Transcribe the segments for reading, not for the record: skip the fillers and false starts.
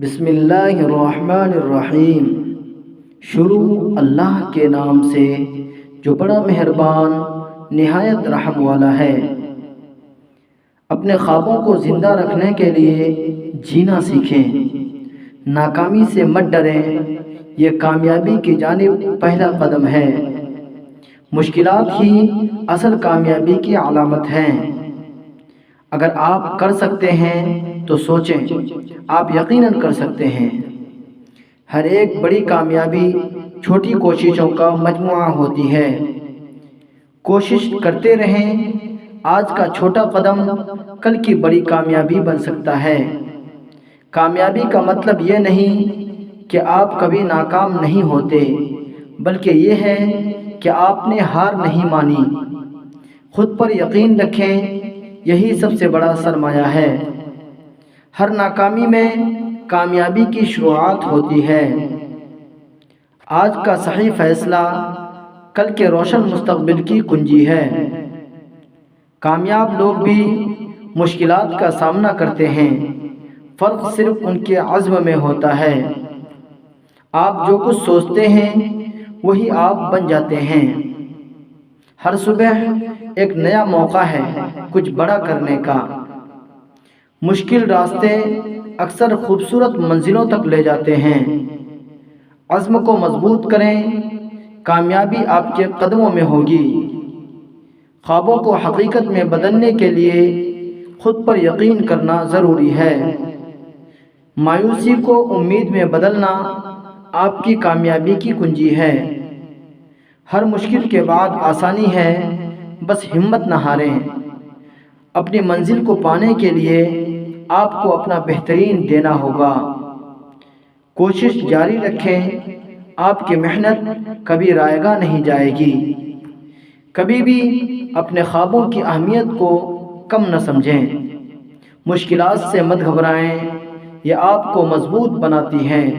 بسم اللہ الرحمن الرحیم۔ شروع اللہ کے نام سے جو بڑا مہربان نہایت رحم والا ہے۔ اپنے خوابوں کو زندہ رکھنے کے لیے جینا سیکھیں۔ ناکامی سے مت ڈریں، یہ کامیابی کی جانب پہلا قدم ہے۔ مشکلات ہی اصل کامیابی کی علامت ہیں۔ اگر آپ کر سکتے ہیں تو سوچیں، آپ یقیناً کر سکتے ہیں۔ ہر ایک بڑی کامیابی چھوٹی کوششوں کا مجموعہ ہوتی ہے۔ کوشش کرتے رہیں، آج کا چھوٹا قدم کل کی بڑی کامیابی بن سکتا ہے۔ کامیابی کا مطلب یہ نہیں کہ آپ کبھی ناکام نہیں ہوتے، بلکہ یہ ہے کہ آپ نے ہار نہیں مانی۔ خود پر یقین رکھیں، یہی سب سے بڑا سرمایہ ہے۔ ہر ناکامی میں کامیابی کی شروعات ہوتی ہے۔ آج کا صحیح فیصلہ کل کے روشن مستقبل کی کنجی ہے۔ کامیاب لوگ بھی مشکلات کا سامنا کرتے ہیں، فرق صرف ان کے عزم میں ہوتا ہے۔ آپ جو کچھ سوچتے ہیں وہی آپ بن جاتے ہیں۔ ہر صبح ایک نیا موقع ہے کچھ بڑا کرنے کا۔ مشکل راستے اکثر خوبصورت منزلوں تک لے جاتے ہیں۔ عزم کو مضبوط کریں، کامیابی آپ کے قدموں میں ہوگی۔ خوابوں کو حقیقت میں بدلنے کے لیے خود پر یقین کرنا ضروری ہے۔ مایوسی کو امید میں بدلنا آپ کی کامیابی کی کنجی ہے۔ ہر مشکل کے بعد آسانی ہے، بس ہمت نہ ہاریں۔ اپنی منزل کو پانے کے لیے آپ کو اپنا بہترین دینا ہوگا۔ کوشش جاری رکھیں، آپ کی محنت کبھی رائیگاں نہیں جائے گی۔ کبھی بھی اپنے خوابوں کی اہمیت کو کم نہ سمجھیں۔ مشکلات سے مت گھبرائیں، یہ آپ کو مضبوط بناتی ہیں۔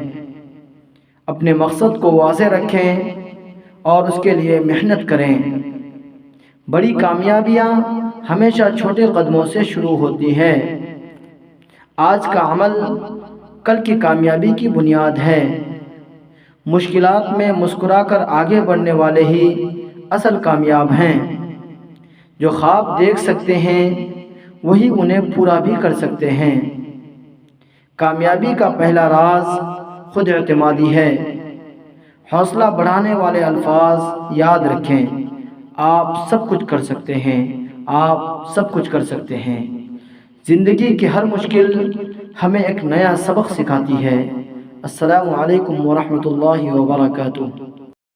اپنے مقصد کو واضح رکھیں اور اس کے لیے محنت کریں۔ بڑی کامیابیاں ہمیشہ چھوٹے قدموں سے شروع ہوتی ہیں۔ آج کا عمل کل کی کامیابی کی بنیاد ہے۔ مشکلات میں مسکرا کر آگے بڑھنے والے ہی اصل کامیاب ہیں۔ جو خواب دیکھ سکتے ہیں وہی انہیں پورا بھی کر سکتے ہیں۔ کامیابی کا پہلا راز خود اعتمادی ہے۔ حوصلہ بڑھانے والے الفاظ یاد رکھیں، آپ سب کچھ کر سکتے ہیں، آپ سب کچھ کر سکتے ہیں۔ زندگی کی ہر مشکل ہمیں ایک نیا سبق سکھاتی ہے۔ السلام علیکم ورحمۃ اللہ وبرکاتہ۔